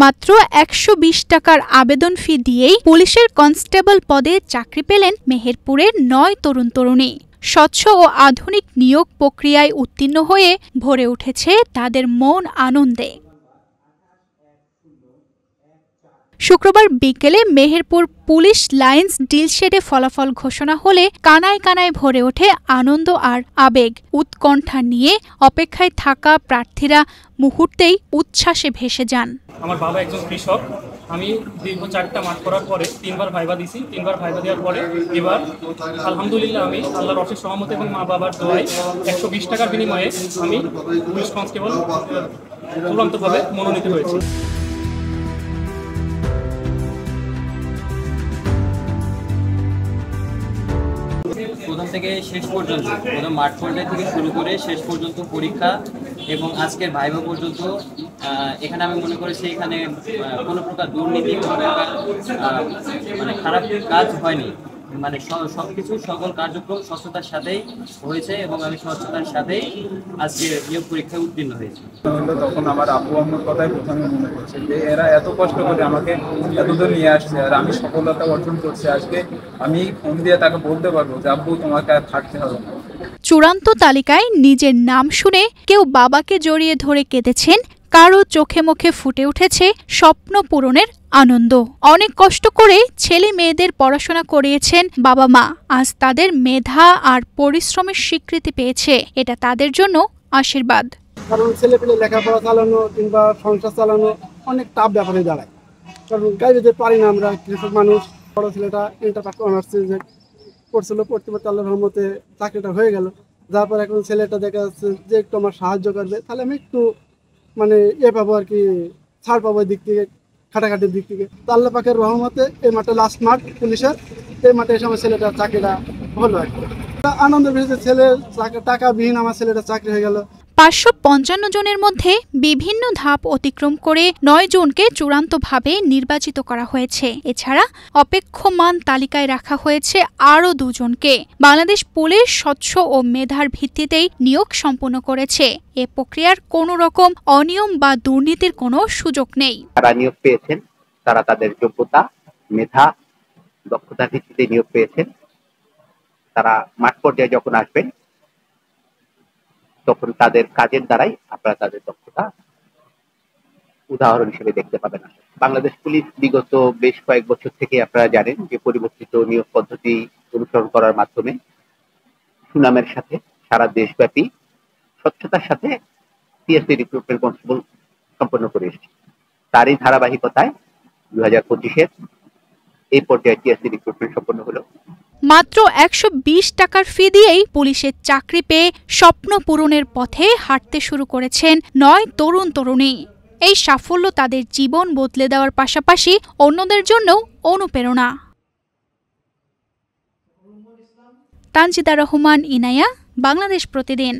মাত্র ১২০ টাকার আবেদন ফি দিয়েই পুলিশের কনস্টেবল পদে চাকরি পেলেন মেহেরপুরের ৯ তরুণ-তরুণী। স্বচ্ছ ও আধুনিক নিয়োগ প্রক্রিয়ায় উত্তীর্ণ হয়ে ভরে উঠেছে তাদের মন আনন্দে। শুক্রবার বিকেলে মেহেরপুর পুলিশ লাইন্স ডিলশেডে ফলাফল ঘোষণা হলে কানায় কানায় ভরে ওঠে আনন্দ আর আবেগ। উৎকণ্ঠা নিয়ে অপেক্ষায় থাকা প্রার্থীরা মুহূর্তেই উচ্ছ্বাসে ভেসে যান। আমার বাবা একজন কৃষক। আমি দীর্ঘ 4টা মাঠ করার পরে 3বার ভাইবা দিছি। 3বার ভাইবা দেওয়ার পরে এবার আলহামদুলিল্লাহ আমি আল্লাহর অশেষ রহমতে এবং মা বাবার দোয়ায় 120 টাকার বিনিময়ে আমি পুলিশ কনস্টেবল চূড়ান্তভাবে মনোনীত হয়েছি। প্রথম থেকে শেষ পর্যন্ত, প্রথম মাঠ পর্যায় থেকে শুরু করে শেষ পর্যন্ত পরীক্ষা এবং আজকের ভাইভা পর্যন্ত এখানে আমি মনে করেছি এখানে কোনো প্রকার দুর্নীতি, কোনো প্রকার মানে খারাপ কাজ হয়নি। মানে সবকিছু সকল কার্যক্রম স্বচ্ছতার সাথেই হয়েছে এবং আমি স্বচ্ছতার সাথেই আজকে নিয়োগ পরীক্ষায় উত্তীর্ণ হয়েছি। তখন আমার আব্বু আম্মুর কথাই প্রথমে মনে করছে যে এরা এত কষ্ট করে আমাকে এতদূর নিয়ে আসছে আর আমি সফলতা অর্জন করছি। আজকে আমি ফোন দিয়ে তাকে বলতে পারবো যে আব্বু তোমাকে আর থাকতে হবে না। চূড়ান্ত তালিকায় নিজের নাম শুনে কেউ বাবাকে জড়িয়ে ধরে কেঁদেছেন, কারো চোখে মুখে ফুটে উঠেছে স্বপ্ন পূরণের আনন্দ। অনেক কষ্ট করে ছেলে মেয়েদের পড়াশোনা করিয়েছেন বাবা মা, আজ তাদের মেধা আর পরিশ্রমের স্বীকৃতি পেয়েছে। এটা তাদের জন্য আশীর্বাদ। কারণ ছেলে পেলে লেখাপড়া চালানো কিংবা সংসার চালানো অনেক টাফ ব্যাপারে দাঁড়ায়। কারণ গাইতে পারি না আমরা, কৃষক মানুষ। বড় ছেলেটা ইন্টার পাস অনার্সে যে পড়ছিল, পড়তে পড়তে আল্লাহর রহমতে চাকরিটা হয়ে গেল। তারপর এখন ছেলেটা দেখা যাচ্ছে যে একটু আমার সাহায্য করবে, তাহলে আমি একটু মানে পাবো আর কি, ছাড় পাবো দিক থেকে, খাটাখাটির দিক থেকে। তো আল্লাহ পাকের রহমতে এই মাঠে লাস্ট মাঠ পুলিশের, এই মাঠে এসে আমার ছেলেটার চাকরিটা হলো আর কি। আনন্দ বেশি, ছেলের টাকাবিহীন আমার ছেলেটা চাকরি হয়ে গেল। ৫৫৫ জনের মধ্যে বিভিন্ন ধাপ অতিক্রম করে ৯ জনকে চূড়ান্তভাবে নির্বাচিত করা হয়েছে। এছাড়া অপেক্ষমান তালিকায় রাখা হয়েছে আরও 2 জনকে। বাংলাদেশ পুলিশ স্বচ্ছ ও মেধার ভিত্তিতেই নিয়োগ সম্পন্ন করেছে। এ প্রক্রিয়ার কোনো রকম অনিয়ম বা দুর্নীতির কোনো সুযোগ নেই। যারা নিয়োগ পেয়েছেন তারা তাদের যোগ্যতা, মেধা, দক্ষতার ভিত্তিতে নিয়োগ পেয়েছেন। তারা মাঠ পর্যায়ে যখন আসবেন তখন তাদের কাজের দ্বারাই আপনারা তাদের দক্ষতা উদাহরণ হিসেবে দেখতে পাবেন। বাংলাদেশ পুলিশ বিগত বেশ কয়েক বছর থেকে আপনারা জানেন যে পরিবর্তিত নিয়োগ পদ্ধতি অনুসরণ করার মাধ্যমে সুনামের সাথে সারা দেশব্যাপী স্বচ্ছতার সাথে টিএসসি রিক্রুটমেন্ট কনস্টেবল সম্পন্ন করে এসেছে। তারই ধারাবাহিকতায় 2025-এর এই পর্যায়ে টিএসসি রিক্রুটমেন্ট সম্পন্ন হলো। মাত্র ১২০ টাকার ফি দিয়েই পুলিশের চাকরি পেয়ে স্বপ্ন পূরণের পথে হাঁটতে শুরু করেছেন ৯ তরুণ-তরুণী। এই সাফল্য তাদের জীবন বদলে দেওয়ার পাশাপাশি অন্যদের জন্যও অনুপ্রেরণা। তানজিদা রহমান, ইনায়া, বাংলাদেশ প্রতিদিন।